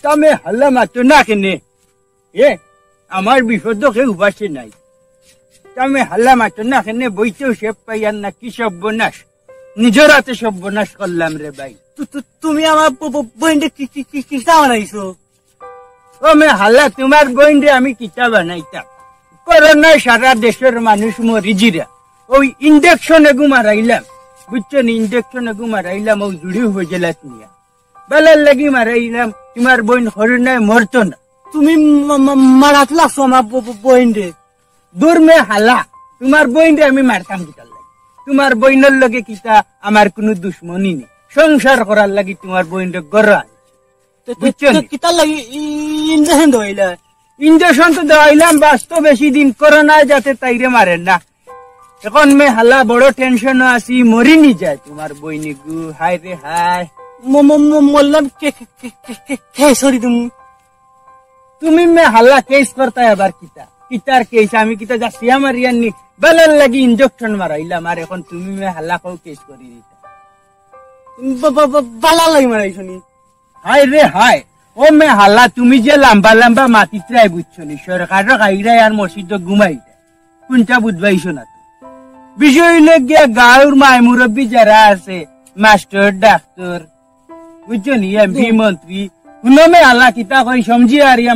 তুমি হাল্লা মাতো না কেনে আমার বিপদ কেউ উপাসে নাই তুমি হাল্লা মাতো না কেনে বইতেও সে পাইয়ার না কি সর্বনাশ নিজের হাতে সর্বনাশ করলাম রে ভাই তুমি আমার বইনটা কিতা বানাইছো ও মে হাল্লা তোমার বইনরে আমি কিতা বানাইতাম করোনায় সারা দেশের মানুষ মরিজিরা ওই ইঞ্জেকশন এগু মারাইলাম বুঝছো নি ইঞ্জেকশন এগু মারাইলাম ওই জুড়ি হয়ে গেলাত নিয়া বেলার লাগি মারাইলাম তোমার বোন হরিণায় মরতো না তুমি মারাত লাগছো আমার বইনরে দূর মে হালা তোমার বইনরে আমি মারতাম কিতার লাগি তোমার বইনের লগে কিতা আমার কোনো দুশ্মনী নেই সংসার করার লাগি তোমার বইনরে গড়া বুঝছো কিতার লাগি ইঞ্জেকশন দেওয়াইলা ইঞ্জেকশন তো দেওয়াইলাম বাস্তব বেশি দিন করোনায় যাতে তাইরে মারেন না এখন মে হালা বড় টেনশন আছি মরি নি যায় তোমার বইনি গু হায় রে হায় মরলাম সরি তুমি মে হাল্লা কেস করতে আবার কিতা কিতার কেস আমি কিতা যাচ্ছি আমার ইয়ানি বেলার লাগি ইঞ্জেকশন মারাইলাম আর এখন তুমি মে হাল্লা কেউ কেস করি দিতা বালা লাগি মারাইছো নি হায় রে হায় ও মে হাল্লা তুমি যে লম্বা লম্বা মাটিত্রাই বুঝছো নি সরকারের গাইরাই আর মসজিদ ঘুমাই যায় কোনটা বুঝবাইছো না বিষয় হইলে গিয়া গাঁর মায় মুরব্বী যারা আছে মাস্টার ডাক্তার বুঝছো নি এমপি মন্ত্রী শুনমে আল্লাহ কিতা কই সমঝি আর ইয়া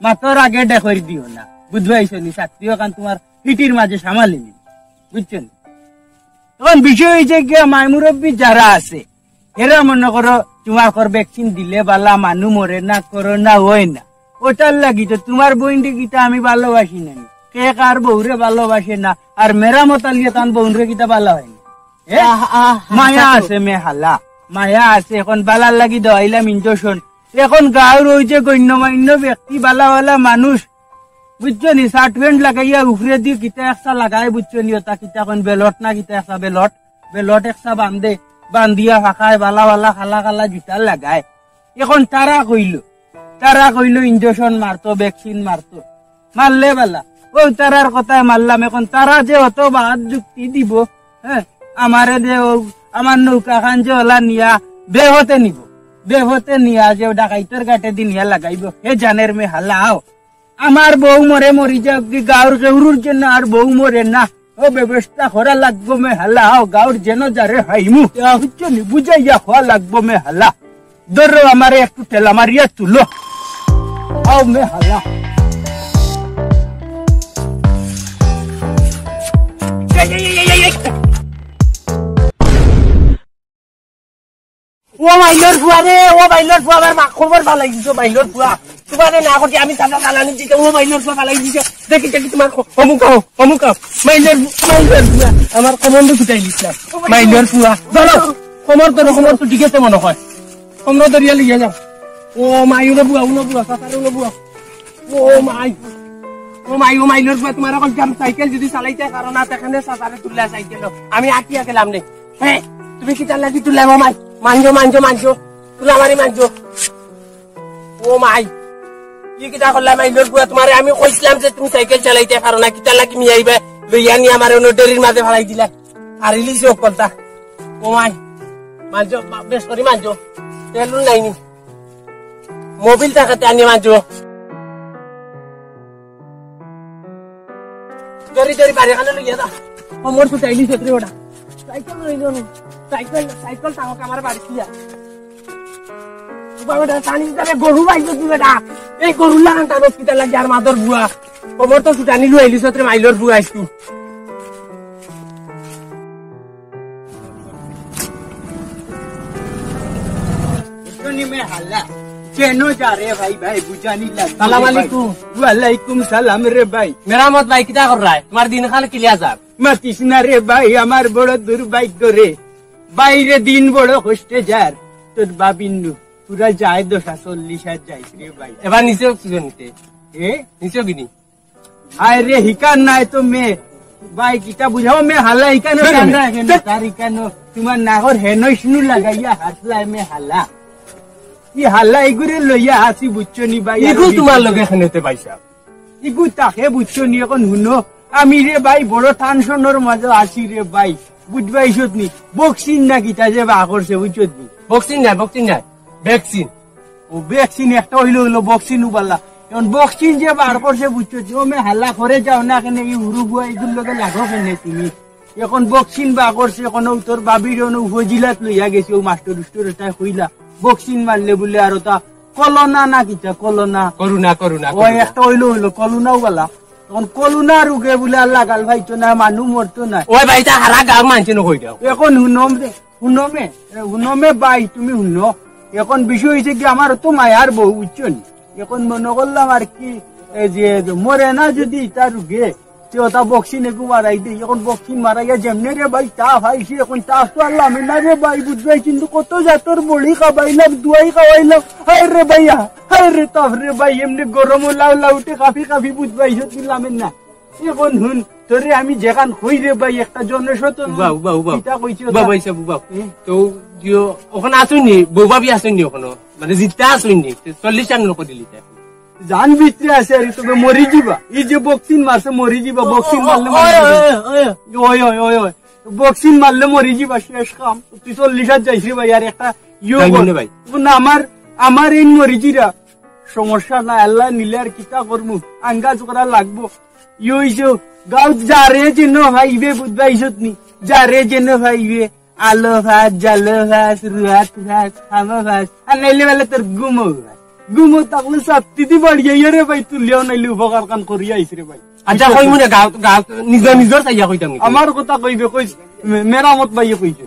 মাতর আগে দেখি দিও না বুঝবাইছো নি ছাত্রীও কান তোমার হিটির মাঝে সামালি নি বুঝছো নি তখন বিষয় হয়েছে গিয়া মায় মুরব্বী যারা আছে এরা মনে করো তোমার ভ্যাকসিন দিলে বালা মানুষ মরে না করোনা হয় না ওটার লাগি তো তোমার বইনটি গীতা আমি ভালোবাসি নাই কে কার বউরে ভালোবাসে না আর মেরামত আলিয়া তান বউরে গীতা ভালো হয় না মায়া আছে মে হালা মায়া আছে এখন বালার লাগি দেওয়াইলাম ইঞ্জেকশন এখন গাঁর রয়েছে গণ্যমান্য ব্যক্তি বালা মানুষ বুঝছো নি শার্ট প্যান্ট লাগাইয়া উফরে দিয়ে কিতা একটা লাগাই বুঝছো নি ওটা কিতা এখন বেলট না কিতা একটা বেলট একটা বান্ধিয়া ফাঁকায় বালা খালা খালা জুতা লাগায় এখন তারা কইল ইঞ্জেকশন মারতো ভ্যাকসিন মারতো মারলে বেলা ওই তারার কথায় মারলাম এখন তারা যে অত বাদ যুক্তি দিব হ্যাঁ আমারে যে আমার নৌকা খান যে ওলা নিয়া বেহতে নিয়া যে ডাকাইতের গাটে দি নিয়া লাগাইব হে জানের মে হালাও আমার বউ মরি যাক গাঁর গৌরুর জন্য আর বউ মরে না ও ব্যবস্থা করা লাগবো মে হালাও গাঁর যেন যারে হাইমু হচ্ছে নি বুঝাইয়া হওয়া লাগবো মে হালা ধরো আমারে একটু ঠেলা মারিয়া তুলো আও মে হালা ও মাইলর ফুয়া রে ও মাইলর ফুয়া আমার মা খবর ভালো দিছো মাইলর ফুয়া তোমারে না করতে আমি চালা চালানি দিতে ও মাইলর ফুয়া ভালো দিছে দেখি তোমার অমুক মাইলর ফুয়া আমার কমন্ড ফুটাই দিছে মাইলর ফুয়া ধরো কমর তো ঠিক আছে মনে হয় কমর ধরিয়া লিয়ে যাও ও মাইলর ফুয়া সাসারে বুয়া ও মাইলর ফুয়া তোমার এখন সাইকেল যদি চালাইতে কারণ আছে এখানে সাসারে তুললা সাইকেল আমি আটিয়া গেলাম রে হ্যাঁ তুমি কি চাল লাগি তুললা মাই মানজো তুলা মারি মানজো ও মাই কি কিটা করলা মাইলর বুয়া তোমারে আমি কইছিলাম যে তুমি সাইকেল চালাইতে পারো না কিটা লাগি মি আইবা লইয়া নি আমার ডেরির মাঝে ফালাই দিলা আর রিলিজ করতা ও মাই মানজো বেশ করি মানজো তেলুন নাইনি মোবিল টাকাতে আনি মানজো দরি বাড়ি খানে লইয়া দা মোর ফুটাইলি ছত্রি ওটা সাইকেল লইলো না সাইকেল টাকা আমার বাড়ি দিয়া গরু বাইছো তুই বেটা এই গরু লাগান টান হসপিটাল লাগে আর মাদর বুয়া কমর তো ছুটানি লুয়াইলি সত্রে মাইলর বুয়া আইসু কেনো যা রে ভাই বুঝানি লাগ সালাম আলাইকুম ওয়ালাইকুম সালাম রে ভাই মেরামত ভাই কিটা কর রায় তোমার দিন খাল কিলিয়া যার মাতিস না রে ভাই আমার বড় দুর্ভাগ্য রে বাইরে দিন বড় কষ্টে যার তোর বাবিন্নু পুরা যায় 40 যাইস রে ভাই এবার নিচেও কিছু নিতে নিচেও কিনি হায় রে হিকান নাই তো মে ভাই কিটা বুঝাও মে হালা হিকানো তার হিকানো তোমার নাগর হেনইসনু লাগাইয়া হাসলাই মে হালা কি হাল্লা এগুলো লইয়া আসি বুঝছো নি ভাই এগু তোমার লগে খানেতে পাইছা এগু তাকে বুঝছো নি এখন শুনো আমি রে ভাই বড় টেনশনের মাঝে আছি রে ভাই বুঝবাইছত নি বক্সিং না কিটা যে বা করছে বুঝছত নি বক্সিং নাই ভ্যাকসিন ও ভ্যাকসিন একটা হইলো বক্সিন উবালা এখন বক্সিন যে বার করছে বুঝছো যে আমি হাল্লা করে যাও না কেন এই উরুগুয়া এগুলোর লগে লাগো কেন তুমি এখন বক্সিন বা করছে এখন তোর বাবির উপজিলাত লইয়া গেছে ও মাস্টার উস্টোর এটা হইলা বক্সিন মারলে বলে আর তা কলনা না কিটা কলনা করুণা ওই একটা হইলো কলুনাও বলা তখন কলুনা রুগে বলে আর লাগাল ভাইতো না মানুষ মরতো না ওই ভাইটা হারা গাঁর মানছে নকই দাও এখন হুনমে বাই তুমি হুন এখন বিষয় হয়েছে কি আমার তো মায়ার বউ বুঝছো নি এখন মনে করলাম আর কি এই যে মরে না যদি তার রুগে ওটা বক্সিন একটু মারাই দিই এখন বক্সিন মারাইয়া যেমনি রে ভাই তাফ আইসি এখন তাফ তো আল্লাহ আমি না রে ভাই বুঝবাই কিন্তু কত জাতর বড়ি খাবাইলাম দুয়াই খাওয়াইলাম হায় রে ভাইয়া হায় রে তাফ রে ভাই এমনি গরম লাউ লাউটে কাফি বুঝবাই দিলাম না এখন হুন তোরে আমি যেখান হই রে ভাই একটা জনশত তো ওখানে আসুননি বউ ভাবি আসুননি ওখানে মানে জিততে আসুননি 40 টাকা লোক দিলি জান ভিতরে আছে আর তবে মরি যাবা এই যে বক্সিন মারছে মরি যাবা বক্সিন মারলে বক্সিন মারলে মরি যাবা শেষ কাম তুই 40 যাইছি ভাই আর একটা ভাই না আমার এই মরিজিরা সমস্যা না আল্লাহ নিলে আর কিতা করবো আঙ্গাজ করা লাগবো ইয়ে গাঁও যারে যেন ভাইবে বুঝবাইছত নি যারে যেন ভাইবে আলো ভাত জালো ভাত রুয়াত ভাত খামা ভাত আর নাইলে বেলা তোর গুমো তাকলে সাপ্তিতি বাড়িয়ে রে ভাই তুলিয়াও নাইলে উপকার কাম করিয়া আইস রে ভাই আচ্ছা কই মনে গাঁও নিজর চাইয়া কইতাম আমার কথা কইবে কই মেরামত ভাইয়ে কইছে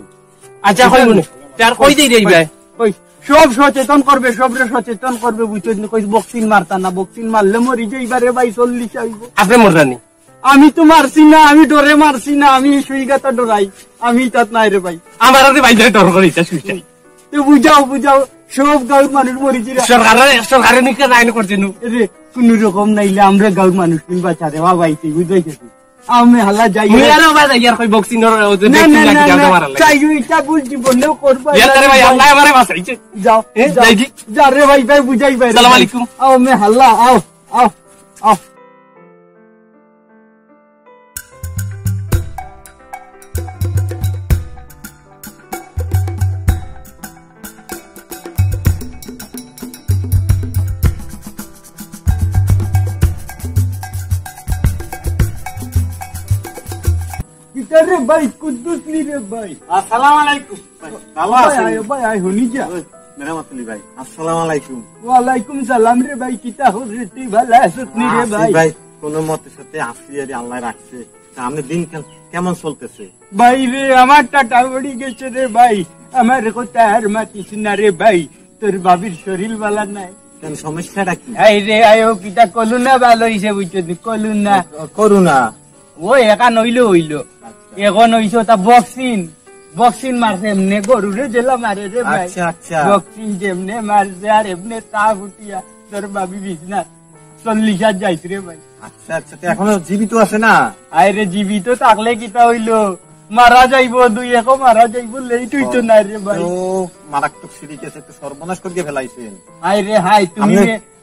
আচ্ছা কই মনে তার কই দেই রে ভাই কই সব সচেতন করবে সবরে সচেতন করবে বুঝছো কই বক্সিন মারতা না বক্সিন মারলে মরি যাইবারে ভাই 40 আইব আপনি মরদানি আমি তো মারছি না আমি ডরে মারছি না আমি সুইগাতা ডরাই আমি তাত নাই রে ভাই আমার ভাই ডর করিতা সুইটাই বুঝাও সব গাঁর মানুষ মরিছি সরকারের নিকে আইন করছে রে কোন রকম নাইলে আমরা গাঁর মানুষ কিনবা চারে ভাই তুই বুঝাইছিস আমি হাল্লা যাই বক্সিং যাও যা রে ভাই ভাই বুঝাই ভাই সালাম আলাইকুম আও মে হাল্লা আও রে ভাই কুদ্দুস নি রে ভাই আসসালামু আলাইকুম ভালো আছেন ভাই আই হনি যা মেরামতুল্লাহ ভাই আসসালামু আলাইকুম ওয়া আলাইকুম সালাম রে ভাই কিতা হরতি ভালো আছিস নি রে ভাই ভাই কোন মতে সাথে আসি আর আল্লাহ রাখছে সামনে দিন কেমন চলতেছে ভাই রে আমার টাটা বড়ি গেছে রে ভাই আমার কথা আর মাতিস না রে ভাই তোর বাবির শরীর ভালো নাই কেন সমস্যাটা কি এই রে আয়ো কিতা কলুনা ভালো হইছে বুঝছো করুণা ও একা হইলো এখন হইছে তা বক্সিন মারছে এমনি গরুরে জেলা মারে রে ভাই বক্সিন যেমনে মারছে আর এমনি তা ফুটিয়া তোর বাবি বিছনা 40 যাইছে রে ভাই আচ্ছা এখনো জীবিত আছে না আরে জীবিত থাকলে কিতা হইলো মারা যাইব দুই এক মারা যাইব লেট হইতো না রে ভাই ও মারাত্মক সিরিয়াস তো সর্বনাশ করে ফেলাইছেন আরে হাই তুমি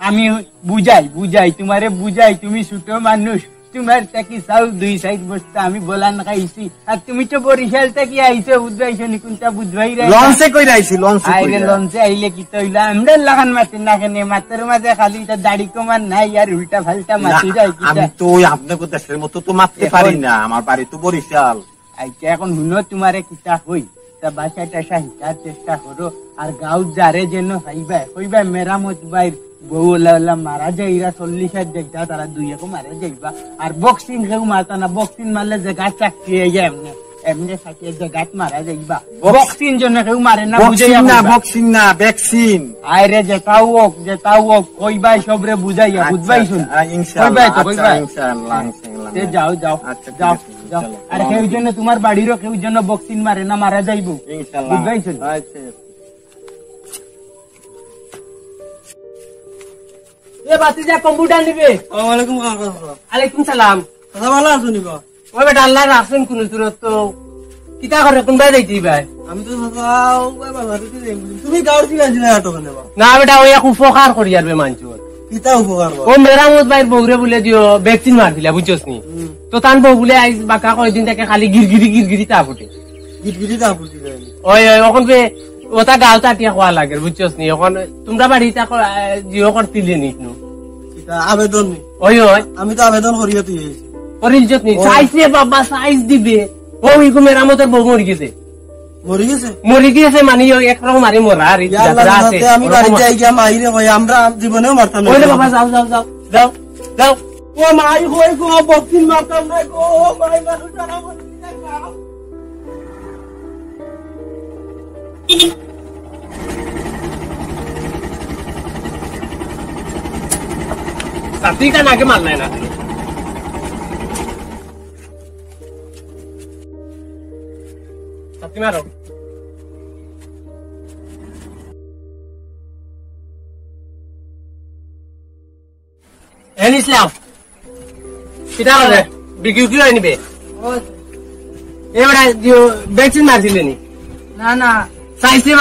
আমি বুঝাই তোমারে বুঝাই তুমি ছোট মানুষ তোমার তাকি সাউ দুই সাইড বসতে আমি বলান খাইছি আর তুমি তো বরিশাল থেকে আইছো বুঝবাইছো নি কোনটা বুঝবাই রে লঞ্চে কই আইছি লঞ্চে আইলে কি তইলা আমরা লাগান মারতে না কেনে মাত্র মাঝে খালি তা দাড়ি কমান নাই আর উল্টা ফালটা মারতে যাই কি আমি তো আপনাকে দেশের মতো তো মারতে পারি না আমার বাড়ি তো বরিশাল আইছে এখন হুনো তোমারে কিতা হই তা বাসাটা সাহিতার চেষ্টা করো আর গাঁও যারে যেন হইবা মেরামত বাইর বউ মারা যাইরা 40 যাইতা তারা দুই এক মারা যাইবা আর বক্সিং কেউ মারতা না বক্সিং মারলে জায়গা চাকরিয়ে যায় এমনি থাকিয়ে জায়গাত মারা যাইবা বক্সিং জন্য কেউ মারে না বক্সিং না ভ্যাকসিন আরে যেটাও হোক কইবা সবরে বুঝাইয়া বুঝবাই শুন যাও আর কেউ জন্য তোমার বাড়িরও কেউ জন্য বক্সিং মারে না মারা যাইব বুঝবাই শুন কম্পিউটার নিবে আলাইকুম সালাম ভালো আছো নিবা ওই বেটা আল্লাহ রাখছেন কোন সুরত তো কিতা করে কোনবাই যাইতি ভাই আমি তো তুমি গাঁর থেকে আনছিলে না বেটা ওই এক উপকার করি আর মানছো কিতা উপকার ও মেরামত ভাইয়ের বউরে বলে দিও ভ্যাকসিন মারছিলা বুঝছস নি তো তান বউ বলে আইস বাঁকা কয়দিন থেকে খালি গিরগিরি তা ফুটে গিরগিরি তা ফুটে ওই ওখান ওটা গাঁও তাটিয়া খোয়া লাগে বুঝছস নি এখন তোমরা বাড়িতে জিও করতিলে নি আবেদন নেই ওই ওই আমি তো আবেদন করিয়া তুই পরিজত নি সাইজে বাবা সাইজ দিবে ও ইগো মেরামতের বউ মরে গেছে মরি গেছে মানে একরকম মারি মরা আর আমি বাড়ি যাই গিয়া মাইরে ভাই আমরা জীবনেও মারতাম না বাবা যাও যাও যাও যাও যাও ও মাই হই গো বকিন মারতাম না গো মাই মানুষ সারা বলি সাথী का नाके मारना है ना साथी मारो इस्लाम कितना है बिक्री क्यों नहीं बे ये बड़ा जो वैक्सीन मार दी लेनी না না साइज से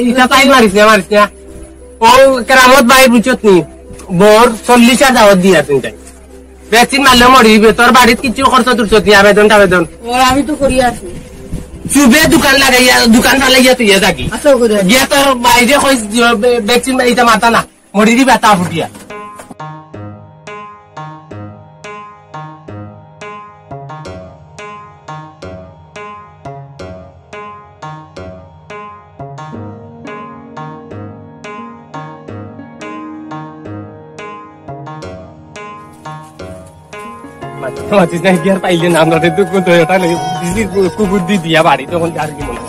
इतना साइज मारिस ना ओ करामत भाई बुझत नहीं বোর 40,000 দাওয়াত দিয়া তুমি ভ্যাকসিন মারলে মরিবে তোর বাড়িত কিছু খরচ তুলছ আবেদন আমি তো করি আছি চুবে দোকান লাগাইয়া দোকান ফালাইয়া তুই থাকি আচ্ছা করে গিয়া তোর বাইরে কই ভ্যাকসিন মারিতে মাতা না মরি দিবা তা ফুটিয়া মাতিস না গিয়ার পাইলে না আমরা তো ওটা কুবুদ্ধি দিয়া বাড়ি তখন আর কি মনে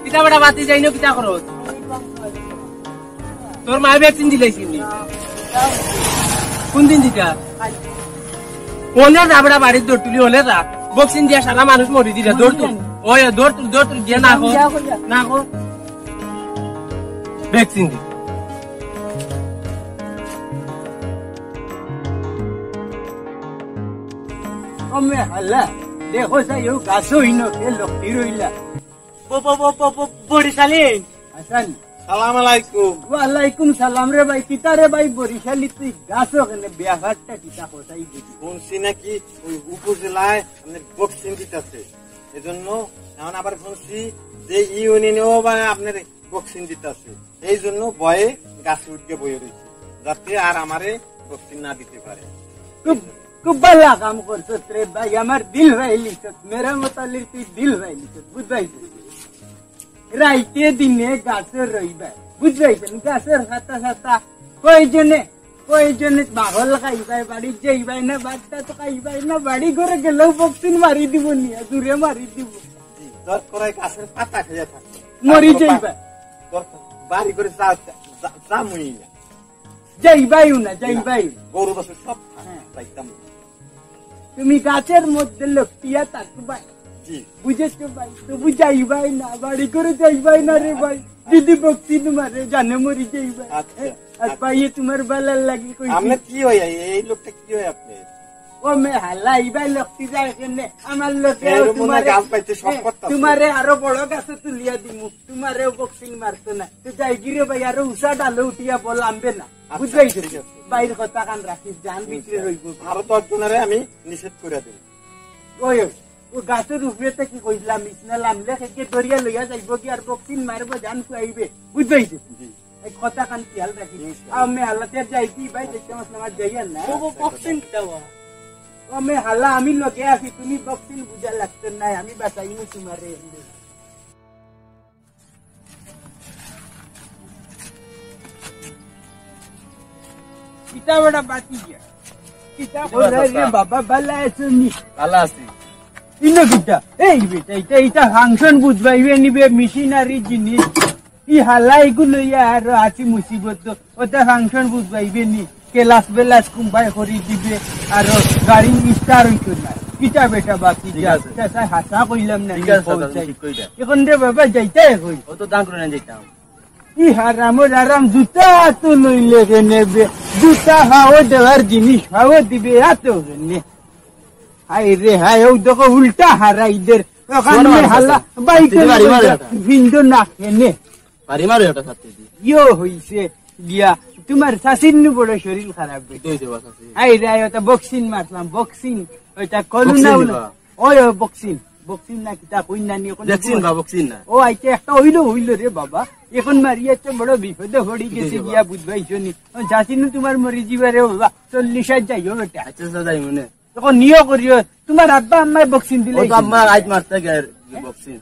কিতা বড় বাতি যাই না কিতা করো তোর মায়ের ভ্যাকসিন দিলাইছি কোন দিন দিতা ওনে রাবড়া বাড়ির দৌড় তুলি হলে রা ভ্যাকসিন দিয়া সারা মানুষ মরি দিলা দৌড় তুল ওই দৌড় তুল গিয়া না কো ভ্যাকসিন দি আমি হাল্লা দেখো সাই ও গাছো ইনো কে লক্তি রইলা বরিশালী হাসান সালাম আলাইকুম ওয়ালাইকুম সালাম রে ভাই কিতা রে ভাই বরিশালী তুই গাছো কেনে বিয়াঘাটটা কিতা কোথায় দিবি শুনছি নাকি ওই উপজেলায় আপনার ভ্যাকসিন দিতেছে এজন্য এখন আবার শুনছি যে ইউনিয়নেও আপনার ভ্যাকসিন দিতেছে এই জন্য ভয়ে গাছে উঠকে বয়ে রয়েছে যাতে আর আমারে ভ্যাকসিন না দিতে পারে খুব ভালো কাম করছো রে ভাই আমার দিল ভাই লিখত মেরা মতালির তুই দিল ভাই লিখত বুঝাইছিস রাইতে দিনে গাছে রইবা বুঝাইছেন গাছের হাতা হাতা কয়জনে বাঘল খাইবাই বাড়ি যাইবাই না বাচ্চা তো খাইবাই না বাড়ি ঘরে গেলেও ভ্যাকসিন মারি দিব নিয়ে দূরে মারি দিব দরকার গাছের পাতা খেয়ে থাকবে মরি যাইবা বাড়ি করে যামুই না যাইবাই গরু বছর সব যাইতাম তুমি গাছের মধ্যে লক্টিয়া থাকবাই বুঝেছো ভাই তবু যাইবাই না বাড়ি করে যাইবাই না রে ভাই দিদি ভক্তি তোমারে জানে মরি যাইবাই আর ভাই তোমার ভালো লাগে কি হয় এই লোকটা কি হয় আপনি ও মে হাল্লা এইবাই লক্তি যায় কেনে আমার লোকে তোমারে আরো বড় গাছে তুলিয়া দিমু তোমারে বক্সিং মারতো না তো যাই গিরে ভাই আরো উষা ডালে উঠিয়া বল আনবে না বুঝাইছো বাইর কথা কান রাখিস জান বিক্রি রইব আরো 10 জনের আমি নিষেধ করে দেব ওই ও গাছের উপরে কি কইলাম ইসনা লামলে থেকে দরিয়া লইয়া যাইব কি আর বক্সিং মারবো জান খুয়াইবে বুঝাইছো এই কথা কান খেয়াল রাখিস আমি হাল্লাতে যাই কি ভাই দেখতে আমার যাইয়া না বক্সিং দাও আমি হাল্লা আমি লগে আছি তুমি বক্সিং বুঝা লাগতো না আমি বাঁচাইমু তোমারে কিতা বড় বাতি গিয়া কিতা রে বাবা ভালো আছো নি ভালো আছি ইনো কিতা এই বেটা এটা ফাংশন বুঝবাইবে নিবে মেশিনারি জিনিস ই হাল্লা এগুলো আর আছি মুসিবত ওটা ফাংশন বুঝবাইবে নি কেলাস বেলাস কুম্বাই করি দিবে আর গাড়ি স্টার হইতো না কিতা বেটা বাকি হাসা কইলাম না এখন রে বাবা যাইতে কই ও তো দাম করে না যাইতাম ই হারামর আরাম জুতা তো লইলে নেবে জুতা হাও দেওয়ার জিনিস হাও দিবে এত নে হাই রে হাই ও দেখো উল্টা হারাইদের ওখানে হাল্লা বাইকে ভিন্ড না কেনে বাড়ি মারো এটা সাথে ইয়ো হইছে গিয়া তোমার শাশির নু বড় শরীর খারাপ আই রে ওটা বক্সিং মারলাম বক্সিং ওইটা করুণা ওই বক্সিং বক্সিং না কিতা কই না নিয়ে বক্সিং না ও আইতে একটা হইলো রে বাবা এখন মারিয়াতে বড় বিপদে হড়ি গেছে গিয়া বুঝবাইছো নি শাশির নু তোমার মরি জিবারে বাবা 40 যাইও বেটা আচ্ছা যাই মনে তখন নিও করিও তোমার আব্বা আম্মায় বক্সিং দিলে আম্মা আজ মারতে গেল বক্সিং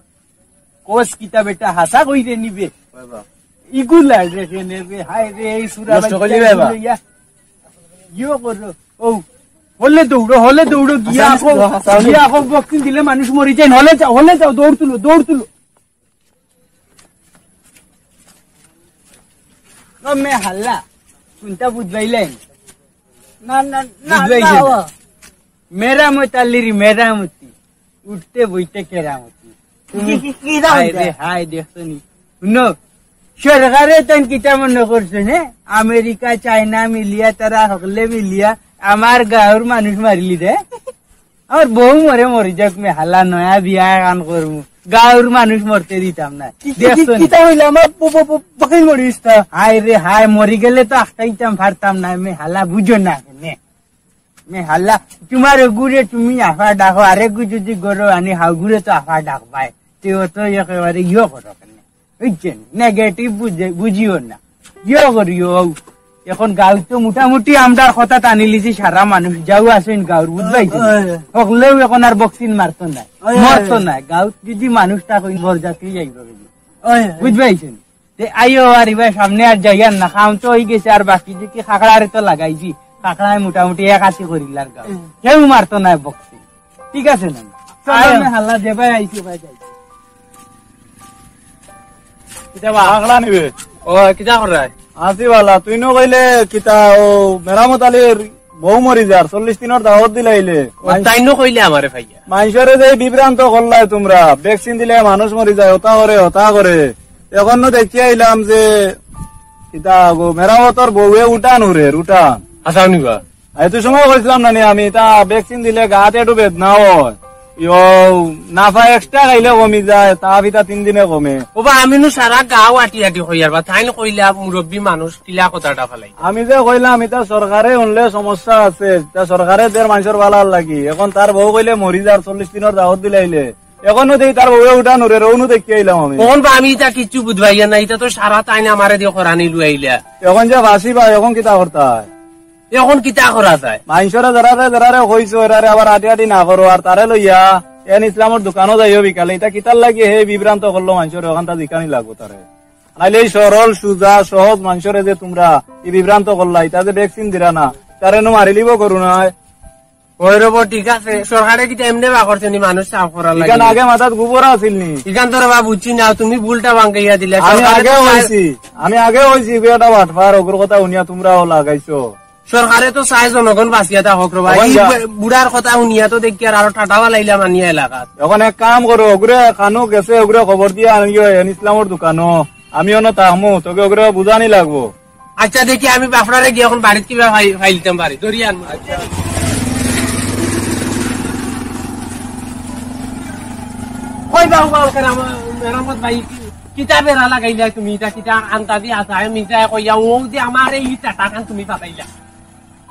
কোস কিতা বেটা হাসা কইরে নিবে বাবা ইগুলা রেখে নেবে হায় রে এই সুরা ইয়ে করো ও হলে দৌড়ো গিয়া আপো বক্সিং দিলে মানুষ মরি যায় হলে যাও দৌড় তুলো মে হাল্লা কোনটা বুঝবাইলেন না মেরামতি উঠতে বইতে কেরামতি হায় দেখছো নি শুনো সরকারে তেন কিতা মনে করছে নে আমেরিকা চাইনা মিলিয়া তারা সকলে মিলিয়া আমার গাঁৱৰ মানুষ মারিলি দে আমার বউ মরি যাক মে হালা নয়া বিয়া গান করবো গাঁৱৰ মানুষ মরতে দিতাম না হায় রে হায় মরি গেলে তো আখটাইতাম ফারতাম না মে হালা বুঝো না মে হাল্লা তোমার গুড়ে তুমি আফা ডাকো আরেক যদি গরো আনি হাউ গুড়ে তো আফা ডাক পায় তেও তো একেবারে ইয়ে করো বুঝছেন নেগেটিভ বুঝিও না ইয়ে করিও এখন গাঁও তো মোটামুটি আমরা কথা টানি লিছি সারা মানুষ যাও আসেন গাঁর বুঝবাইছেন সকলেও এখন আর বক্সিং মারতো নাই গাঁত যদি মানুষ থাকুন বরযাত্রী যাইব বুঝবাইছেন আইও আর এবার সামনে আর যাইয়ার না খাম তো হয়ে গেছে আর বাকি যে কি খাকড়ারে তো লাগাইছি খাকড়ায় মোটামুটি 81 করিল আর গাঁও কেউ মারতো না বক্সিং ঠিক আছে না হাল্লা দেবাই আইছি ভাই যাইছি কিতাবা আগলা নিবে ও কিতা করে আসি বালা তুই নো কইলে কিতা ও মেরামত আলীর বউ মরি যার 40 দিনের দাওয়াত দিলাইলে তাই নো কইলে আমারে ভাইয়া মানুষরে যে বিভ্রান্ত করলাই তোমরা ভ্যাকসিন দিলে মানুষ মরি যায় হতা করে এখন দেখি আইলাম যে কিতা গো মেরামতর বউয়ে উঠান আসাও নিবা এই তো সময় কইছিলাম না আমি তা ভ্যাকসিন দিলে গাতে একটু বেদনা হয় নাফা এক্সট্রা খাইলে কমি যায় তা ভিতা 3 দিনে কমে ওবা আমি সারা গাঁও আটি হইয়ার বা তাই কইলা মুরব্বী মানুষ কিলা কথাটা ফেলাই আমি যে কইলাম এটা সরকারে শুনলে সমস্যা আছে সরকারে দের মানুষের ভালার লাগি এখন তার বউ কইলে মরি যার 40 দিনের দাওয়াত দিলাইলে এখনো দেই তার বউয়ে উঠা নুরে রৌনু দেখি আইলাম আমি কোন বা আমি এটা কিছু বুঝবাইয়া না এটা তো সারা তাই না আমারে দিয়ে করানি লুয়াইলা এখন যে বাসি বা এখন কিতা করতে হয় এখন কিতা করা যায় মানুষরা যারা হইছো এরারে আবার আটি না করো আর তারে লইয়া এন ইসলামের দোকানও যাইও বিকালে এটা কিতার লাগি হে বিভ্রান্ত করলো মানুষের ওখান তা দিকানি লাগবো তারে নাইলে এই সরল সুজা সহজ মানুষরে যে তোমরা এই বিভ্রান্ত করলা এটা যে ভ্যাকসিন দিলা না তারে নো মারি লিব করু না ওই রব ঠিক আছে সরকারে কি এমনি বা করছে নি মানুষ সাফ করার লাগে এখানে আগে মাথাত গোবর আছিল নি এখান তোর বা বুঝছি না তুমি ভুলটা ভাঙাইয়া দিলে আমি আগে হইছি বেটা বাটপার ওগর কথা উনিয়া তোমরাও লাগাইছো সরকারে তো চাই জনগণ বাঁচিয়া থাকক রবা বুড়ার কথা শুনিয়া তো দেখি আরো ঠাটাবা লাইলা মানিয়া এলাকাত এখন এক কাম করো ওগুলো কানো গেছে ওগুলো খবর দিয়ে আনিও ইসলামের দোকানো আমিও না তাহমু তোকে ওগুলো বুঝানি লাগবো আচ্ছা দেখি আমি বাপড়ারে গিয়ে এখন বাড়িতে কিবা ফাইলতাম পারি ধরি আনবো কই বাবু মেরামত ভাই কিতাবে লাগাইলা তুমি এটা কিতা আনতা দি আসা আমি যা কইয়া ও যে আমার এই টাকা তুমি পাতাইলা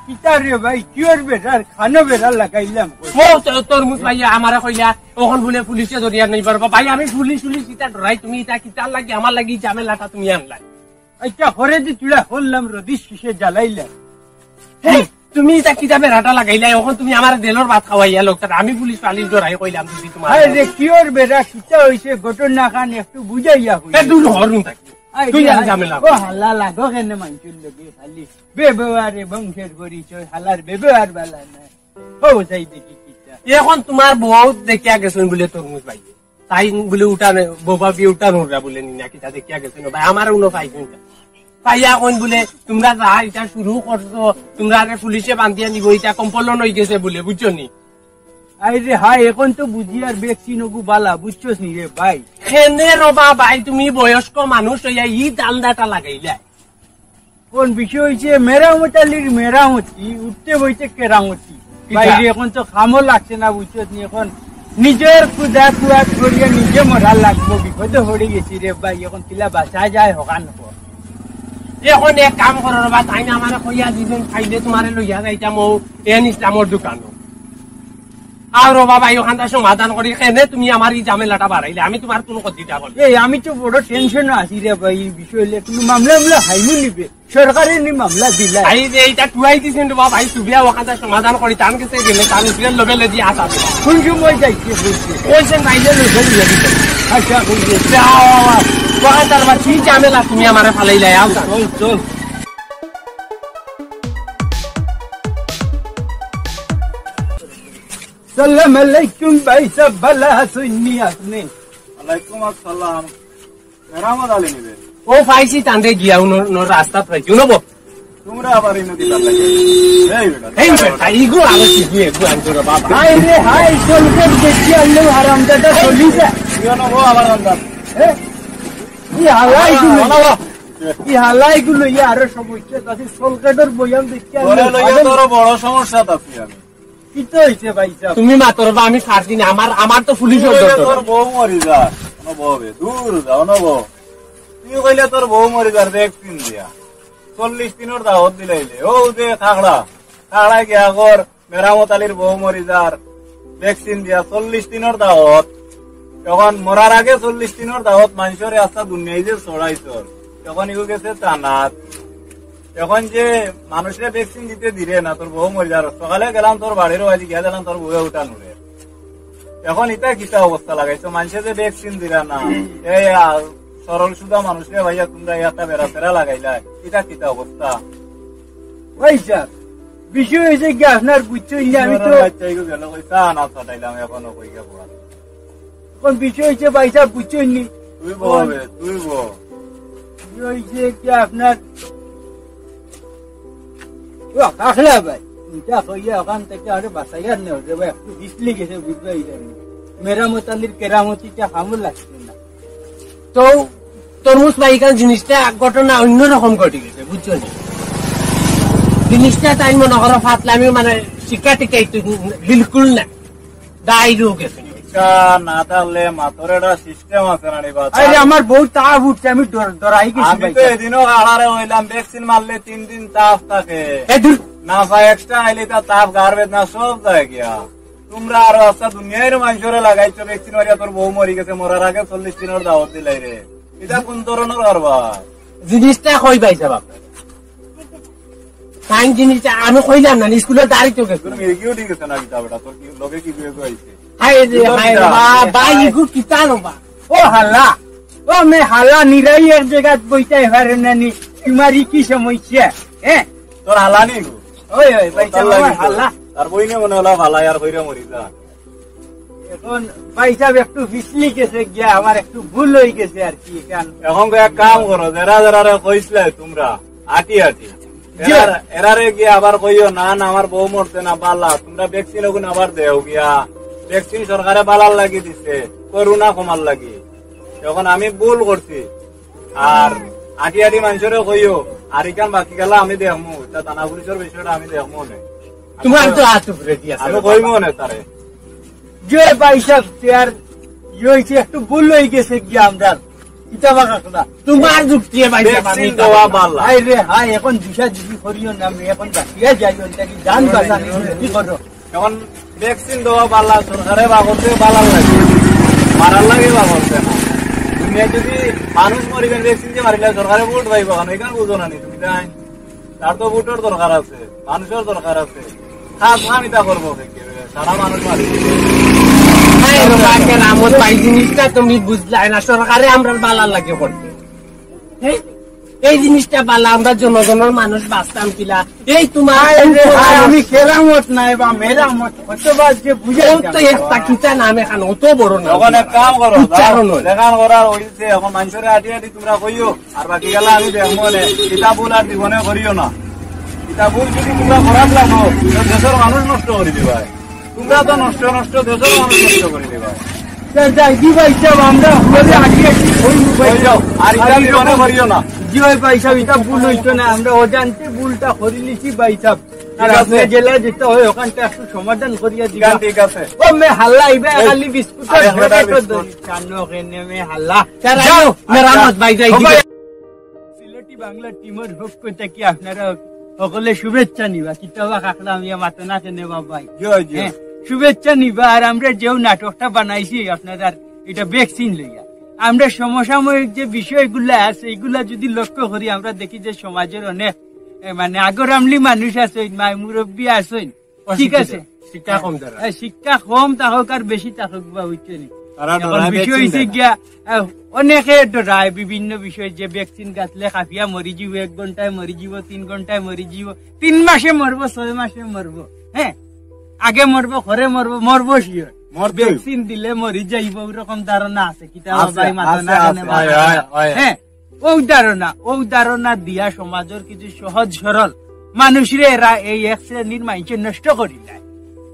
কিতা রে ভাই কিওর বেটার খানো বেটার লাগাইলাম ও তরমুজ ভাই আমারে কইলা ওখন বলে পুলিশে ধরিয়া নাই পারবা ভাই আমি পুলিশ কিতা ডরাই তুমি এটা কিতা লাগি আমার লাগি ঝামেলাটা তুমি আনলা আচ্ছা ঘরে যে চুলা হললাম রদিস কিসে জ্বালাইলা তুমি এটা কিতাবে রাটা লাগাইলা এখন তুমি আমার দেলর ভাত খাওয়াইয়া লোকটা আমি পুলিশ পালিশ ডরাই কইলাম তুমি তোমার আরে কিওর বেটা কিতা হইছে ঘটনা খান একটু বুঝাইয়া কইলা দূর হরুন থাকি তুই ঝামেলা ও হাল্লা লাগো কেন মানচুল লগে খালি বেবেয়ারে বংশের পরিচয় হালার বেবেয়ার বালা না ও যাই দেখি কিতা এখন তোমার বউ দেখিয়া গেছেন বলে তরমুজ ভাই তাই বলে উঠানে বাবা বি উঠানো বলে নিনা কিতা দেখিয়া গেছেন ভাই আমার উনো পাইছেন পাইয়া কইন বলে তোমরা যা এটা শুরু করছো তোমরা পুলিশে বান্ধিয়া নিব এটা কম্পলন হয়ে গেছে বলে বুঝছো নি আরে হাই এখন তো বুঝি আর ভ্যাকসিন ওগু বালা বুঝছোস নি রে ভাই হেনে রবা ভাই তুমি বয়স্ক মানুষ হইয়া ই দান্দাটা লাগাইলা কোন বিষয় হইছে মেরামতালির মেরামতি উঠতে বইতে কেরামতি ভাই এখন তো খামো লাগছে না বুঝছোস নি এখন নিজের কুদা কুয়াত করিয়া নিজে মরা লাগবো বিপদে হয়ে গেছি রে ভাই এখন তিলা বাঁচা যায় হকান এখন এক কাম করো রবা, তাই না আমার কইয়া দিবেন খাইলে তোমারে লইয়া যাইতাম ও এন ইসলামর দোকান। আর বাবা ওখানটা সমাধান করি কেনে তুমি আমার এই ঝামেলাটা বাড়াইলে, আমি তোমার কোনো কথাটা বলি। এই আমি তো বড় টেনশন আছি রে ভাই এই বিষয়ে, কিন্তু মামলা হাইমু নিবে সরকারে নি মামলা দিলা এই যে এইটা টুয়াই দিছেন বাবা, ভাই তুবিয়া ওখানটা সমাধান করি তান কাছে গেলে তার উপরে লেভেলে দিয়ে আসা কোন সময় যাইছে বলছে কইছেন ভাইলে লেভেল দিয়ে দিতে। আচ্ছা বলছে ওখানটার বা কি ঝামেলা তুমি আমারে ফালাইলাই। আও চল চল। সালাম আলাইকুম ভাই সব ভালো আছেননি আপনি? ওয়ালাইকুম আসসালাম। মেরামত আলী নিবে ও পাইছি তান্ডে গিয়া রাস্তা পাইছি নবো তোমরা আবার এই নদী কার লাগে এই বেটা এই বেটা ইগো আগে কি এগো আনতোরা বাবা। হাই রে হাই চলকে দেখি আল্লাহ হারামজাদা চলিছে তুই নবো আবার আন্দাজ ই হালাই গুলো আরো সমস্যা আছে সলকাটের বয়াম দেখি তোরে লইয়া তোর বড় সমস্যা আছে। আমি কি তো হইছে ভাই সাহেব? তুমি মাতর বা আমি ছাড়ছি না, আমার তো পুলিশের তোর বউ মরি যা নববে দূর যাও নব। তুই কইলে তোর বউ মরি যার ভ্যাকসিন দিয়া 40 দিনের দাওয়াত দিলাইলে ও যে থাকড়া গিয়া কর মেরামত আলীর বউ মরি যার ভ্যাকসিন দিয়া 40 দিনের দাওয়াত। তখন মরার আগে 40 দিনের দাওয়াত মানুষের রাস্তা দুনিয়ায় যে চড়াইছ তখন ইউ গেছে টানাত। এখন যে মানুষের ভ্যাকসিন দিতে দিলে না তোর বউ মরি যার সকালে গেলাম তোর বাড়ির বাড়ি গিয়া গেলাম তোর বউয়ে উঠানুরে। এখন এটা কিতা অবস্থা লাগাইছো মানুষের যে ভ্যাকসিন দিলা না এই সরল সুদা মানুষকে ভাইয়া তোমরা একটা বেড়া ফেরা লাগাইলা এটা কিতা অবস্থা? ভাই সাহেব বিষয় হয়েছে কি আপনার বুঝছেন না? আমি তো গেল কইসা না ছটাইলাম এখনো কইয়া পড়া কোন বিষয় হয়েছে ভাই সাহেব বুঝছেন নি? তুই বলবে তুই বল বিষয় হয়েছে কি আপনার কাকলা ভাই এটা কইয়া ওখান থেকে আরে বাসাইয়ার নেই রে ভাই, একটু বিসলি গেছে বুঝতে মেরামত আলীর কেরামতিটা হামল লাগছে না। তো তরমুজ পাইকার জিনিসটা ঘটনা অন্যরকম ঘটে গেছে বুঝছো না? জিনিসটা তাই মনে করো ফাতলামি মানে শিক্ষা টিকা বিলকুল না দায়ীরও গেছে না থাকলে মাথর একটা সিস্টেম আছে না নিবা। আরে আমার বউ তাপ উঠছে, আমি ডরাই গেছি আমি তো এদিনও আড়ারে হইলাম ভ্যাকসিন মারলে 3 দিন তাপ থাকে না পাই এক্সট্রা আইলে তা তাপ গারবেজ না সব যায় গিয়া। তোমরা আরো আস্তা দুনিয়ার মানুষরে লাগাইছো ভ্যাকসিন মারিয়া তোর বউ মরি গেছে মরার আগে 40 দিনের দাওয়াত দিলাই রে। এটা কোন ধরনের করবা জিনিসটা কই পাইছে বাপ সাইন জিনিসটা আমি কইলাম না স্কুলের দাঁড়িয়ে গেছে। তোর মির্গিও ঠিক আছে না কিতা বেটা তোর লগে কি বিয়ে হইছে? ও হাল্লা ও মে হাল্লা নিরাই এক জায়গায় বইতে পারে না নি তোমারই কি সমস্যা? হ্যাঁ তোর হালানি গো ওই ওই পয়সা হাল্লা তার বই নিয়ে মনে হলো ভালো আর হইরা মরি যা। এখন পয়সা একটু বিসলি গেছে গিয়া আমার একটু ভুল হয়ে গেছে আর কি। এখন এক কাম করো যারা যারা কইসলে তোমরা আটি এরারে গিয়ে আবার কইও না না আমার বউ মরছে না বালা তোমরা ভ্যাকসিন ওগুন আবার দেও গিয়া ভ্যাকসিন সরকারে বালার লাগি দিছে করোনা কমার লাগি। এখন আমি ভুল করছি আর আটি মানুষরে কইও আর ইকান বাকি গেলা আমি দেখমু তা থানা পুলিশের বিষয়টা আমি দেখমু না তোমার তো হাত উপরে দিয়া আমি কইমু না তারে যে পয়সা আর হয়েছে একটু ভুল হয়ে গেছে গিয়া আমরা তোমার যুক্তি হাই রে হাই এখন দিশা দিদি করিও না আমি এখন বাকিয়া যাই জান বাঁচানি কি করো। এখন ভ্যাকসিন দেওয়া বালা সরকারে বা করতে বালার লাগে মারার লাগে বা করতে না। দুনিয়া যদি মানুষ মরিবেন ভ্যাকসিন যে মারিলে সরকারে ভোট পাইব এখানে বুঝো না নি তুমি তাই তার তো ভোটের দরকার আছে মানুষের দরকার আছে খাস খামিতা করবো সারা মানুষ মারি জিনিসটা তুমি বুঝলাই না সরকারে আমরা বালার লাগে করতে এই জিনিসটা বালা আমরা জনগণের মানুষ বাঁচতাম কিলা এই তোমার আমি কেরামত নাই বা মেরামত অতবার যে বুঝে তো একটা কিতা নাম এখানে অত বড় না। এখন এক কাম করো দেখান করার হইছে এখন মানুষের আটি আটি তোমরা কইও আর বাকি গেলা আমি দেখবো না কিতাব ভুল আর জীবনে করিও না। কিতাব ভুল যদি তোমরা খারাপ লাগো দেশের মানুষ নষ্ট করে দিবা তোমরা তো নষ্ট দেশের মানুষ নষ্ট করে দিবা। আমরা করিও না জি ভাই পয়সা এটা ভুল হইতো না আমরা অজান্তে ভুলটা করে নিছি ভাই সাহেব আর আপনি জেলা যেতে হয় ওখানটা একটু সমাধান করিয়া দিবা। ঠিক আছে ও মে হাল্লা ইবে খালি বিস্কুট হাল্লা মেরামত ভাই যাই মেলোডি বাংলা টিমের পক্ষ থেকে আপনারা সকলে শুভেচ্ছা নিবা কিতাবা কাকলা আমি মাথা না কেনে বাবাই শুভেচ্ছা নিবা। আর আমরা যেও নাটকটা বানাইছি আপনারা এটা ভ্যাকসিন লইয়া আমরা সমসাময়িক যে বিষয়গুলা আছে এইগুলা যদি লক্ষ্য করি আমরা দেখি যে সমাজের অনেক মানে আগরামলি মানুষ আছে মুরব্বী আছেন ঠিক আছে শিক্ষা কম থাকুক আর বেশি থাকুক বা হচ্ছে বিষয় হয়েছে গিয়া অনেকে ডরায় বিভিন্ন বিষয় যে ভ্যাকসিন গাছলে খাফিয়া মরি যাব 1 ঘন্টায় মরি যাব 3 ঘন্টায় মরি যাব 3 মাসে মরবো 6 মাসে মরবো হ্যাঁ আগে মরবো ঘরে মরবো শিওর ভ্যাকসিন দিলে মরি যাইব ওরকম ধারণা আছে হ্যাঁ ও ধারণা দিয়া সমাজের কিছু সহজ সরল মানুষরে এরা এই এক শ্রেণীর মানুষ নষ্ট করি যায়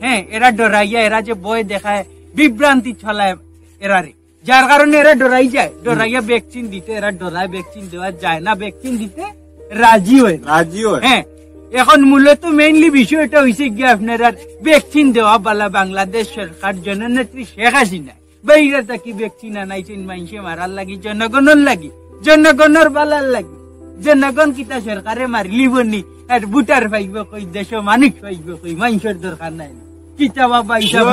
হ্যাঁ এরা ডরাইয়া এরা যে বই দেখায় বিভ্রান্তি ছলায় এরারে যার কারণে এরা ডরাইয়া ভ্যাকসিন দিতে এরা ডরায় ভ্যাকসিন দেওয়া যায় না ভ্যাকসিন দিতে রাজি হয় হ্যাঁ এখন মূলত মেইনলি বিষয়টা হয়েছে গিয়ে আপনারা ভ্যাকসিন দেওয়া বালা বাংলাদেশ সরকার জননেত্রী শেখ হাসিনা বাইরে থাকি ভ্যাকসিন আনাইছেন মানুষে মারার লাগি জনগণের লাগি জনগণের বালার লাগি জনগণ কিতা সরকারে মারলি বনি আর বুটার পাইব কই দেশ মানুষ পাইব কই মানুষের দরকার নাই কিতা বাবা হিসাব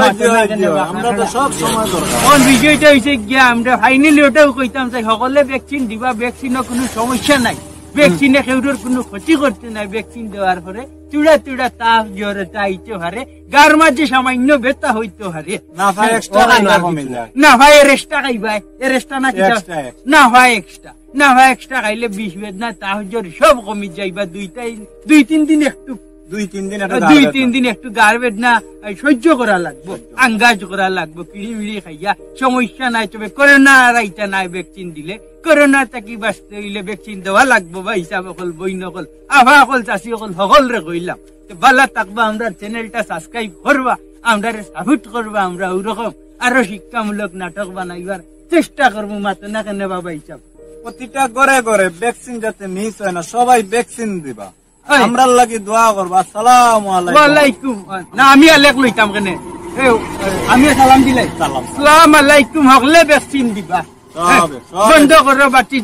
আমরা তো সব সময় দরকার বিষয়টা হয়েছে গিয়া আমরা ফাইনালি ওটাও কইতাম যে সকলে ভ্যাকসিন দিবা ভ্যাকসিনের কোনো সমস্যা নাই ভ্যাকসিনে কেউর কোনো ক্ষতি করতে নাই ভ্যাকসিন দেওয়ার পরে চূড়া তাপ জ্বর চাইতে পারে গার মাঝে সামান্য ব্যথা হইতে পারে না ভাই এক্সট্রা খাইবাই এক্সট্রা না না ভাই এক্সট্রা খাইলে 20 বেদনা তাপ জ্বর সব কমি যাইবা 2-3 দিন একটু 2-3 দিন একটু গার বেদনা সহ্য করা লাগবো আঙ্গাজ করা লাগবো কিড়ি মিড়ি খাইয়া সমস্যা নাই তবে করোনা রাইতা নাই ভ্যাকসিন দিলে করোনা থাকি বাঁচতে হইলে ভ্যাকসিন দেওয়া লাগবো বা হিসাব অকল বই নকল আভা অকল চাষি অকল সকলরে কইলাম ভালো থাকবা আমরা চ্যানেলটা সাবস্ক্রাইব করবা আমরা সাপোর্ট করবা আমরা ওরকম আরো শিক্ষামূলক নাটক বানাইবার চেষ্টা করবো মাত্র না কেন বাবা হিসাব প্রতিটা ঘরে ঘরে ভ্যাকসিন যাতে মিস হয় না সবাই ভ্যাকসিন দিবা আমরা লাগি দোয়া করবা আসসালামু আলাইকুম না আমি আলেক লইতাম কেন আমি সালাম দিলাই সালাম আলাইকুম হকলে ভ্যাকসিন দিবা বন্ধ করো বাচ্চি